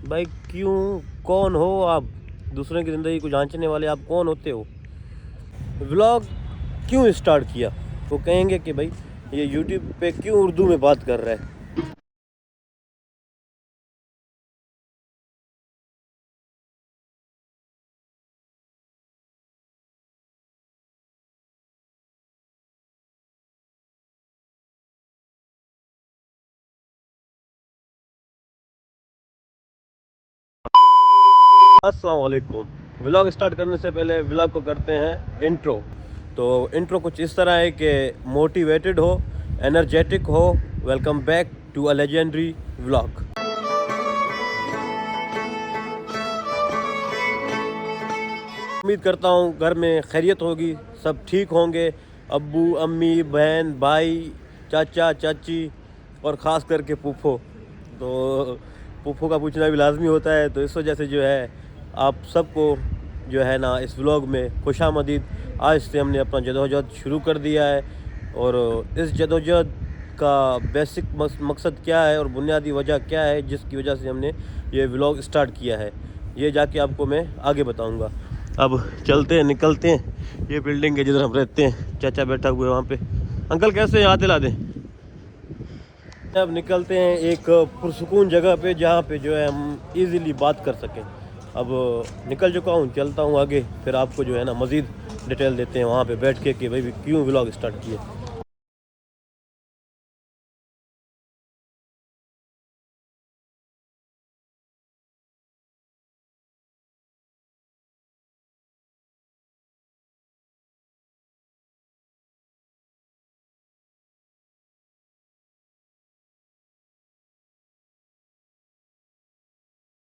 भाई क्यों, कौन हो आप? दूसरे की ज़िंदगी को जांचने वाले आप कौन होते हो? व्लॉग क्यों स्टार्ट किया? वो कहेंगे कि भाई ये यूट्यूब पे क्यों उर्दू में बात कर रहा है। अस्सलाम वालेकुम। व्लॉग स्टार्ट करने से पहले व्लॉग को करते हैं इंट्रो। तो इंट्रो कुछ इस तरह है कि मोटिवेटेड हो, एनर्जेटिक हो। Welcome back to a legendary vlog. उम्मीद करता हूँ घर में खैरियत होगी, सब ठीक होंगे। अब्बू, अम्मी, बहन, भाई, चाचा, चाची और ख़ास करके फूफो। तो फूफो का पूछना भी लाजमी होता है। तो इस वजह से जो है आप सबको जो है ना इस व्लॉग में खुशामदीद। आज से हमने अपना जदोजहद शुरू कर दिया है और इस जदोजहद का बेसिक मकसद क्या है और बुनियादी वजह क्या है जिसकी वजह से हमने ये व्लॉग स्टार्ट किया है, ये जाके आपको मैं आगे बताऊंगा। अब चलते हैं, निकलते हैं। ये बिल्डिंग है जिधर हम रहते हैं। चाचा बैठा हुआ है वहाँ पे। अंकल कैसे हैं? आते ला दें। अब निकलते हैं एक पुरसुकून जगह पे जहाँ पे जो है हम इजीली बात कर सकें। अब निकल चुका हूँ, चलता हूँ आगे, फिर आपको जो है ना मज़ीद डिटेल देते हैं वहाँ पे बैठ के कि भाई क्यों व्लॉग स्टार्ट किए।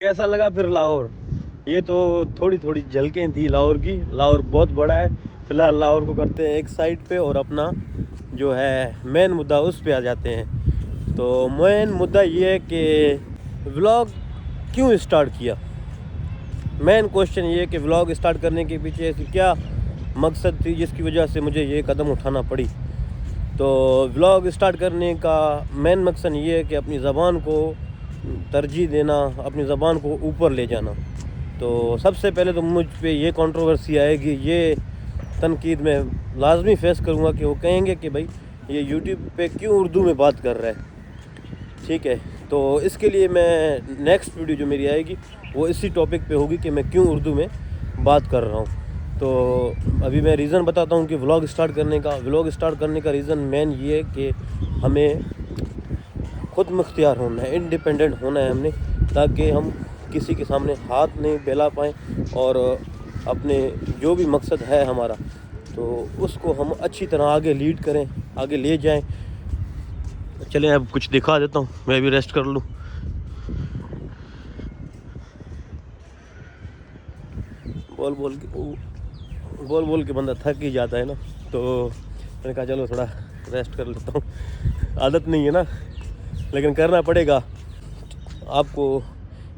कैसा लगा फिर लाहौर? ये तो थोड़ी थोड़ी झलकें थी लाहौर की। लाहौर बहुत बड़ा है। फिलहाल लाहौर को करते हैं एक साइड पे और अपना जो है मेन मुद्दा उस पे आ जाते हैं। तो मेन मुद्दा ये है कि व्लॉग क्यों स्टार्ट किया। मेन क्वेश्चन ये है कि व्लॉग स्टार्ट करने के पीछे ऐसी क्या मकसद थी जिसकी वजह से मुझे ये कदम उठाना पड़ी। तो व्लॉग स्टार्ट करने का मेन मकसद ये है कि अपनी ज़बान को तरजीह देना, अपनी ज़बान को ऊपर ले जाना। तो सबसे पहले तो मुझ पे ये कंट्रोवर्सी आएगी, ये तनकीद में लाजमी फेस करूँगा कि वो कहेंगे कि भाई ये यूट्यूब पे क्यों उर्दू में बात कर रहा है। ठीक है, तो इसके लिए मैं नेक्स्ट वीडियो जो मेरी आएगी वो इसी टॉपिक पे होगी कि मैं क्यों उर्दू में बात कर रहा हूँ। तो अभी मैं रीज़न बताता हूँ कि व्लॉग स्टार्ट करने का रीज़न मेन ये है कि हमें खुद मुख्तियार होना है, इंडिपेंडेंट होना है हमने, ताकि हम किसी के सामने हाथ नहीं फैला पाएँ और अपने जो भी मकसद है हमारा तो उसको हम अच्छी तरह आगे लीड करें, आगे ले जाएं। चलें अब कुछ दिखा देता हूँ, मैं भी रेस्ट कर लूँ। बोल बोल के बंदा थक ही जाता है ना। तो मैंने कहा चलो थोड़ा रेस्ट कर लेता हूँ। आदत नहीं है ना, लेकिन करना पड़ेगा। आपको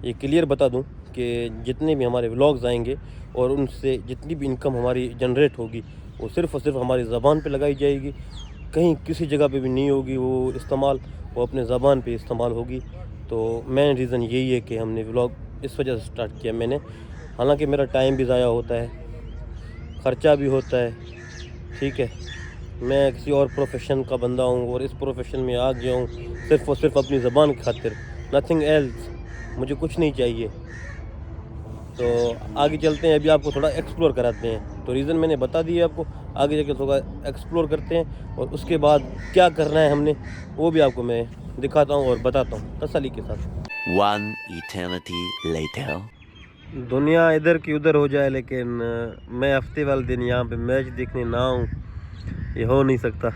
ये क्लियर बता दूं कि जितने भी हमारे व्लॉग्स आएंगे और उनसे जितनी भी इनकम हमारी जनरेट होगी वो सिर्फ़ और सिर्फ हमारी ज़बान पे लगाई जाएगी। कहीं किसी जगह पे भी नहीं होगी वो इस्तेमाल, वो अपने ज़बान पे इस्तेमाल होगी। तो मेन रीज़न यही है कि हमने व्लॉग इस वजह से स्टार्ट किया मैंने। हालांकि मेरा टाइम भी ज़ाया होता है, ख़र्चा भी होता है। ठीक है, मैं किसी और प्रोफेशन का बंदा हूँ और इस प्रोफेशन में आ गया हूँ सिर्फ़ और सिर्फ अपनी ज़बान की खातिर, नथिंग एल्स। मुझे कुछ नहीं चाहिए। तो आगे चलते हैं, अभी आपको थोड़ा एक्सप्लोर कराते हैं। तो रीज़न मैंने बता दिया आपको, आगे जाके थोड़ा एक्सप्लोर करते हैं और उसके बाद क्या करना है हमने वो भी आपको मैं दिखाता हूँ और बताता हूँ तसल्ली के साथ। One eternity later. दुनिया इधर की उधर हो जाए लेकिन मैं हफ्ते वाले दिन यहाँ पे मैच देखने ना आऊँ, ये हो नहीं सकता।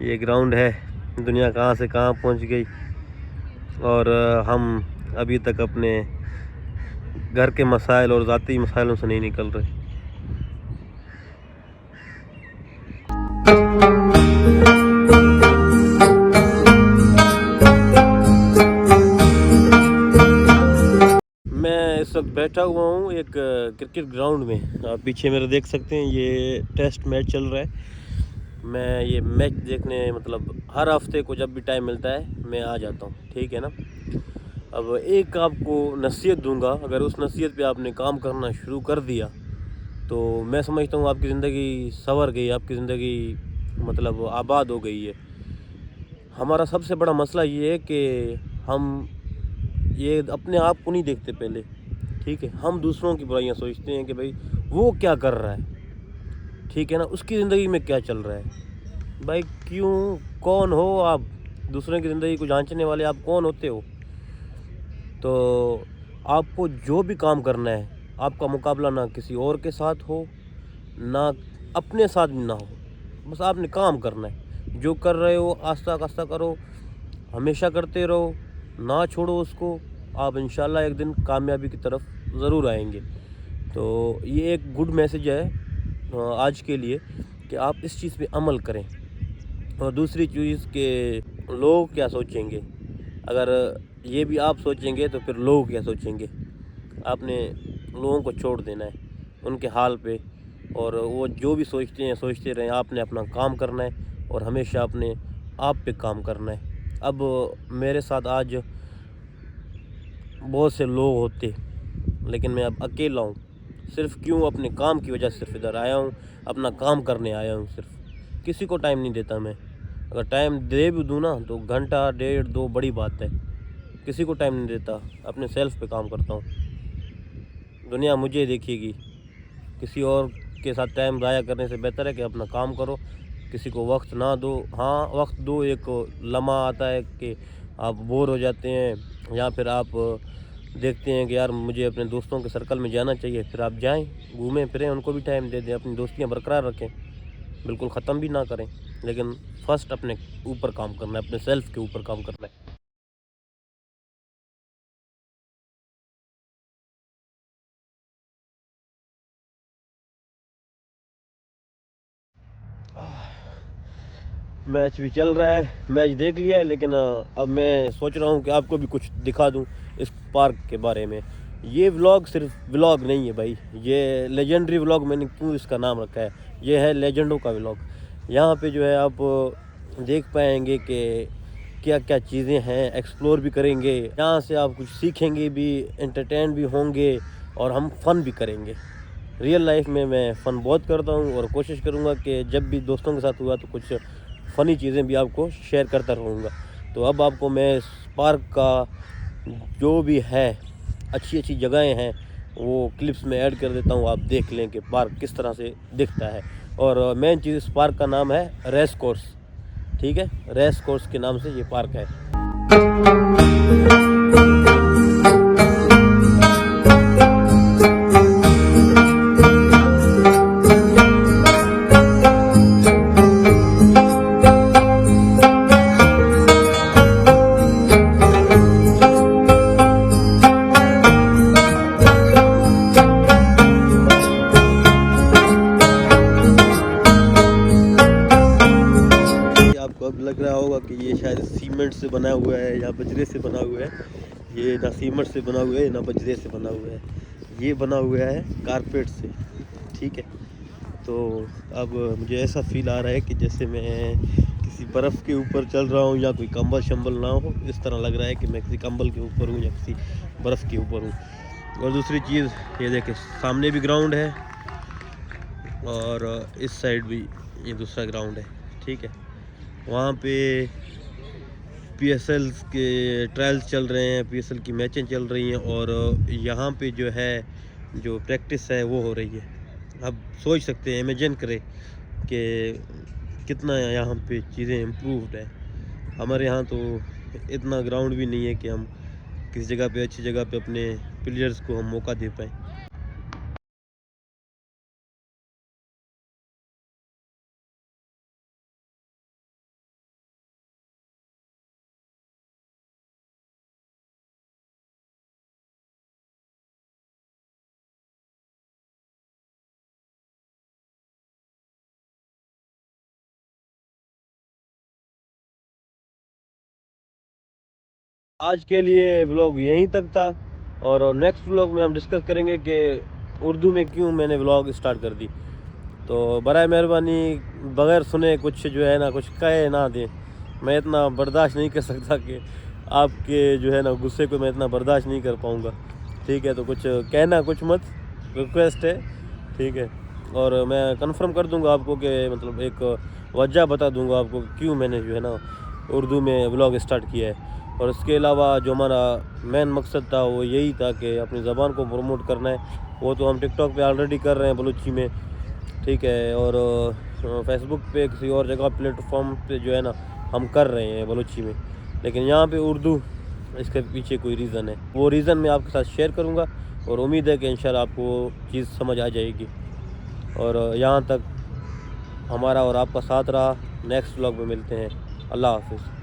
ये ग्राउंड है, दुनिया कहाँ से कहाँ पहुँच गई और हम अभी तक अपने घर के मसाइल और ज़ाती मसाइलों से नहीं निकल रहे। मैं इस वक्त बैठा हुआ हूँ एक क्रिकेट ग्राउंड में। आप पीछे मेरे देख सकते हैं, ये टेस्ट मैच चल रहा है। मैं ये मैच देखने मतलब हर हफ्ते को जब भी टाइम मिलता है मैं आ जाता हूँ। ठीक है ना। अब एक आपको नसीहत दूंगा, अगर उस नसीहत पे आपने काम करना शुरू कर दिया तो मैं समझता हूँ आपकी ज़िंदगी संवर गई, आपकी ज़िंदगी मतलब आबाद हो गई है। हमारा सबसे बड़ा मसला ये है कि हम ये अपने आप को नहीं देखते पहले, ठीक है। हम दूसरों की बुराइयां सोचते हैं कि भाई वो क्या कर रहा है, ठीक है ना, उसकी ज़िंदगी में क्या चल रहा है। भाई क्यों, कौन हो आप? दूसरों की ज़िंदगी को जांचने वाले आप कौन होते हो? तो आपको जो भी काम करना है, आपका मुकाबला ना किसी और के साथ हो, ना अपने साथ भी ना हो, बस आपने काम करना है। जो कर रहे हो आस्ता आस्ता करो, हमेशा करते रहो, ना छोड़ो उसको। आप इंशाल्लाह एक दिन कामयाबी की तरफ ज़रूर आएंगे। तो ये एक गुड मैसेज है आज के लिए कि आप इस चीज़ पे अमल करें। और दूसरी चीज़ कि लोग क्या सोचेंगे, अगर ये भी आप सोचेंगे तो फिर लोग क्या सोचेंगे। आपने लोगों को छोड़ देना है उनके हाल पे, और वो जो भी सोचते हैं सोचते रहें। आपने अपना काम करना है और हमेशा अपने आप पे काम करना है। अब मेरे साथ आज बहुत से लोग होते, लेकिन मैं अब अकेला हूँ। सिर्फ क्यों, अपने काम की वजह से सिर्फ इधर आया हूँ, अपना काम करने आया हूँ। सिर्फ किसी को टाइम नहीं देता मैं। अगर टाइम दे भी दूँ ना तो घंटा डेढ़ दो बड़ी बात है। किसी को टाइम नहीं देता, अपने सेल्फ पे काम करता हूँ। दुनिया मुझे देखेगी। किसी और के साथ टाइम ज़ाया करने से बेहतर है कि अपना काम करो, किसी को वक्त ना दो। हाँ वक्त दो, एक लम्हा आता है कि आप बोर हो जाते हैं या फिर आप देखते हैं कि यार मुझे अपने दोस्तों के सर्कल में जाना चाहिए, फिर आप जाएं, घूमें फिरें, उनको भी टाइम दे दें, अपनी दोस्तियां बरकरार रखें, बिल्कुल ख़त्म भी ना करें। लेकिन फर्स्ट अपने ऊपर काम करना है, अपने सेल्फ के ऊपर काम करना है। मैच भी चल रहा है, मैच देख लिया है, लेकिन अब मैं सोच रहा हूँ कि आपको भी कुछ दिखा दूँ इस पार्क के बारे में। ये व्लॉग सिर्फ व्लॉग नहीं है भाई, ये लेजेंडरी व्लॉग मैंने क्यों इसका नाम रखा है, ये है लेजेंडों का व्लॉग। यहाँ पे जो है आप देख पाएंगे कि क्या क्या चीज़ें हैं, एक्सप्लोर भी करेंगे, यहाँ से आप कुछ सीखेंगे भी, एंटरटेन भी होंगे और हम फन भी करेंगे। रियल लाइफ में मैं फ़न बहुत करता हूँ और कोशिश करूँगा कि जब भी दोस्तों के साथ हुआ तो कुछ फ़नी चीज़ें भी आपको शेयर करता रहूँगा। तो अब आपको मैं इस पार्क का जो भी है, अच्छी अच्छी जगहें हैं, वो क्लिप्स में ऐड कर देता हूँ। आप देख लें कि पार्क किस तरह से दिखता है। और मेन चीज़, इस पार्क का नाम है रेस कोर्स, ठीक है। रेस कोर्स के नाम से ये पार्क है। अब लग रहा होगा कि ये शायद सीमेंट से बना हुआ है या बजरे से बना हुआ है। ये ना सीमेंट से बना हुआ है ना बजरे से बना हुआ है, ये बना हुआ है कारपेट से, ठीक है। तो अब मुझे ऐसा फील आ रहा है कि जैसे मैं किसी बर्फ़ के ऊपर चल रहा हूँ या कोई कंबल शंबल ना हो, इस तरह लग रहा है कि मैं किसी कंबल के ऊपर हूँ या किसी बर्फ़ के ऊपर हूँ। और दूसरी चीज़ ये देखें, सामने भी ग्राउंड है और इस साइड भी ये दूसरा ग्राउंड है, ठीक है। वहाँ पे पीएसएल के ट्रायल्स चल रहे हैं, पीएसएल की मैचें चल रही हैं और यहाँ पे जो है जो प्रैक्टिस है वो हो रही है। अब सोच सकते हैं, इमेजिन करें कि कितना यहाँ पे चीज़ें इम्प्रूव्ड है। हमारे यहाँ तो इतना ग्राउंड भी नहीं है कि हम किसी जगह पे, अच्छी जगह पे अपने प्लेयर्स को हम मौका दे पाएँ। आज के लिए व्लॉग यहीं तक था और नेक्स्ट व्लॉग में हम डिस्कस करेंगे कि उर्दू में क्यों मैंने व्लॉग स्टार्ट कर दी। तो बराए मेहरबानी बग़ैर सुने कुछ जो है ना, कुछ कहे ना दे। मैं इतना बर्दाश्त नहीं कर सकता कि आपके जो है ना गुस्से को मैं इतना बर्दाश्त नहीं कर पाऊँगा, ठीक है। तो कुछ कहना कुछ मत, रिक्वेस्ट है, ठीक है। और मैं कंफर्म कर दूंगा आपको कि मतलब एक वजह बता दूंगा आपको क्यों मैंने जो है ना उर्दू में व्लॉग स्टार्ट किया है। और इसके अलावा जो हमारा मेन मकसद था वो यही था कि अपनी ज़बान को प्रमोट करना है। वो तो हम टिकटॉक पे ऑलरेडी कर रहे हैं बलूची में, ठीक है। और फेसबुक पे किसी और जगह प्लेटफॉर्म पे जो है ना हम कर रहे हैं बलूची में, लेकिन यहाँ पे उर्दू, इसके पीछे कोई रीज़न है। वो रीज़न मैं आपके साथ शेयर करूँगा और उम्मीद है कि इंशाल्लाह आपको वो चीज़ समझ आ जाएगी। और यहाँ तक हमारा और आपका साथ रहा। नेक्स्ट व्लॉग में मिलते हैं। अल्लाह हाफिज़।